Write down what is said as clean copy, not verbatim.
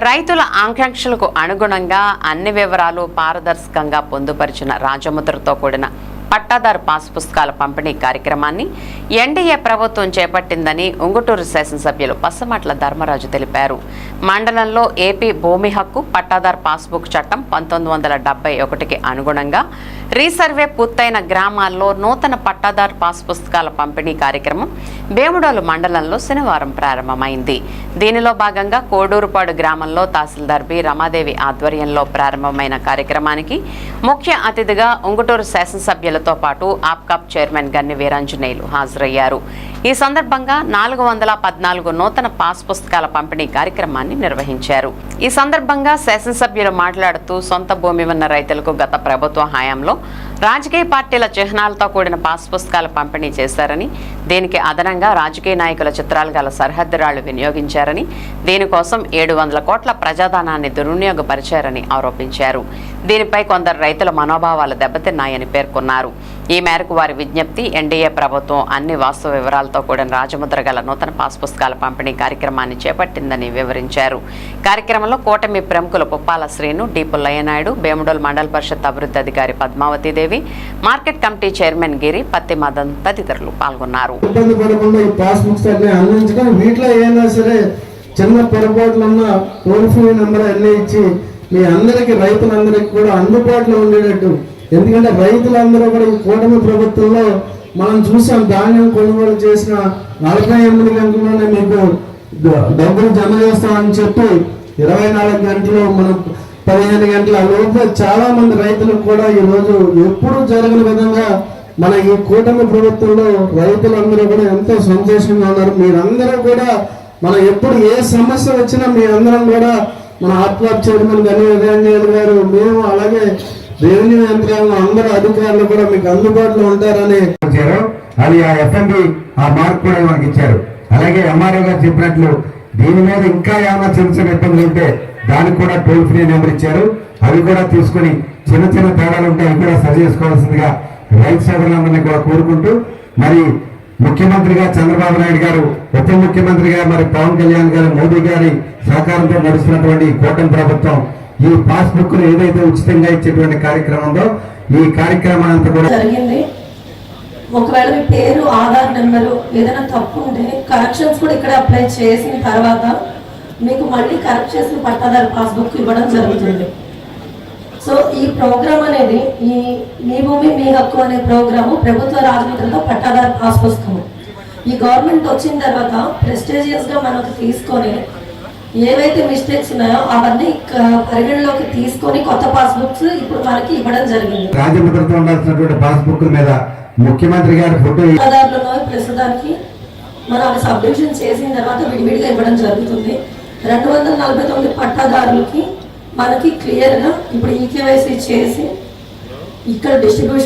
రైతుల ఆకాంక్షలకు అనుగుణంగా అన్ని వివరాలు పారదర్శకంగా పొందుపరిచిన రాజముద్రతో కూడిన పట్టాదారు పాస్ పుస్తకాల పంపిణీ కార్యక్రమాన్ని ఎన్డీఏ ప్రభుత్వం చేపట్టిందని ఉంగుటూరు శాసనసభ్యులు పసమట్ల ధర్మరాజు తెలిపారు. మండలంలో ఏపీ భూమి హక్కు పట్టాదారు పాస్బుక్ చట్టం 1971కి అనుగుణంగా రీసర్వే పూర్తయిన గ్రామాల్లో నూతన పట్టాదారు పాస్ పుస్తకాల పంపిణీ కార్యక్రమం వేముడోలు మండలంలో శనివారం ప్రారంభమైంది. దీనిలో భాగంగా కోడూరుపాడు గ్రామంలో తహసీల్దార్ బి రమాదేవి ఆధ్వర్యంలో ప్రారంభమైన కార్యక్రమానికి ముఖ్య అతిథిగా ఉంగుటూరు శాసనసభ్యులతో పాటు ఆప్కాప్ చైర్మన్ గన్ని వీరాంజనేయులు హాజరయ్యారు. ఈ సందర్భంగా 414 నూతన పాస్ పుస్తకాల పంపిణీ కార్యక్రమాన్ని నిర్వహించారు. ఈ సందర్భంగా శాసనసభ్యులు మాట్లాడుతూ సొంత భూమి ఉన్న రైతులకు గత ప్రభుత్వ హయాంలో రాజకీయ పార్టీల చిహ్నాలతో కూడిన పాస్ పుస్తకాలు పంపిణీ చేశారని, దీనికి అదనంగా రాజకీయ నాయకుల చిత్రాలు గల సరిహద్దు రాళ్లు వినియోగించారని, దీనికోసం 700 కోట్ల ప్రజాధనాన్ని దుర్వినియోగపరిచారని ఆరోపించారు. దీనిపై కొందరు రైతుల మనోభావాలు దెబ్బతిన్నాయని పేర్కొన్నారు. ఈ మేరకు వారి విజ్ఞప్తి ఎన్డీఏ ప్రభుత్వం అన్ని వాస్తవ వివరాలతో కూడిన రాజముద్ర గల నూతన పాస్ పుస్తకాల పంపిణీ కార్యక్రమాన్ని చేపట్టిందని వివరించారు. కార్యక్రమంలో కూటమి ప్రముఖులు పుప్పాల శ్రీను, డి పుల్లయ్యనాయుడు, వేముడోల్ మండల పరిషత్ అభివృద్ధి అధికారి పద్మావతిదేవి, మార్కెట్ కమిటీ చైర్మన్ గిరి, పత్తి మదన్ తదితరులు పాల్గొన్నారు. చిన్న పొరపాట్లున్న టోల్ ఫ్రీ నెంబర్ అన్నీ ఇచ్చి మీ అందరికి రైతులందరికీ కూడా అందుబాటులో ఉండేటట్టు, ఎందుకంటే రైతులందరూ కూడా ఈ కూటమి ప్రభుత్వంలో మనం చూసాం, ధాన్యం కొనుగోలు చేసిన 48 గంటల్లోనే మీకు డబ్బులు జమ చేస్తామని చెప్పి 24 గంటలు మనం 15 గంటల లోపు చాలా మంది రైతులకు కూడా ఈ రోజు ఎప్పుడూ జరగని విధంగా మన ఈ కూటమి ప్రభుత్వంలో రైతులందరూ కూడా ఎంతో సంతోషంగా ఉన్నారు. మీరందరూ కూడా మనం ఎప్పుడు ఏ సమస్య వచ్చినా మీ అందరం కూడా మన ఆప్కాప్ చైర్మన్ గన్ని వీరాంజనేయులు గారు, మేము అలాగే రెవెన్యూ యంత్రాంగం అందరూ అధికారులు కూడా మీకు అందుబాటులో ఉంటారని ఇచ్చారు. అది ఆ ఎఫ్ఎంబి ఆ మార్క్ కూడా మనకి ఇచ్చారు. అలాగే ఎంఆర్ఓ గారు చెప్పినట్లు దీని మీద ఇంకా ఏమైనా చిన్న చిన్న ఇబ్బందులు ఉంటే దానికి కూడా టోల్ ఫ్రీ నెంబర్ ఇచ్చారు. అవి కూడా తీసుకుని చిన్న చిన్న తేడాలు ఉంటే అవి కూడా సరి చేసుకోవాల్సిందిగా రైతు సోదరులందరినీ కూడా కోరుకుంటూ, మరి ముఖ్యమంత్రిగా చంద్రబాబు నాయుడు గారు, ఉప ముఖ్యమంత్రిగా మరి పవన్ కళ్యాణ్ గారు, మోదీ గారి సహకారంతో నడుస్తున్నటువంటి కూటమి ప్రభుత్వం ఈ పాస్బుక్ ఏదైతే ఉచితంగా ఇచ్చేటువంటి కార్యక్రమంలో ఈ కార్యక్రమం అంతా కూడా జరిగింది. ఒకవేళ మీ పేరు, ఆధార్ నెంబరు ఏదైనా తప్పు ఉంటే కరెక్షన్స్ కూడా ఇక్కడ అప్లై చేసిన తర్వాత మీకు మళ్ళీ కరెక్ట్ చేసిన పట్టాదారు పాస్బుక్ ఇవ్వడం జరుగుతుంది. సో ఈ ప్రోగ్రామ్ అనేది ఈ మీ భూమి మీ హక్కు అనే ప్రోగ్రాము ప్రభుత్వ రాజముద్రతో పట్టాదారు పాస్ పుస్తకము ఈ గవర్నమెంట్ వచ్చిన తర్వాత ప్రెస్టీజియస్గా మనకు తీసుకొని ఏవైతే మిస్టేక్స్ ఉన్నాయో అవన్నీ పరిగణలోకి తీసుకొని కొత్త పాస్బుక్స్ ఇప్పుడు మనకి ఇవ్వడం జరిగింది. రాజముద్రతో ఉండాల్సినటువంటి పాస్బుక్ మీద ముఖ్యమంత్రి గారి ఫోటో పట్టాదారులలో ప్రస్తుతానికి మనం అవి సబ్ డివిజన్ చేసిన తర్వాత విడివిడిగా ఇవ్వడం జరుగుతుంది. 249 పట్టాదారులకి మనకి క్లియర్గా ఇప్పుడు ఈకేవైసీ చేసి ఇక్కడ డిస్ట్రిబ్యూషన్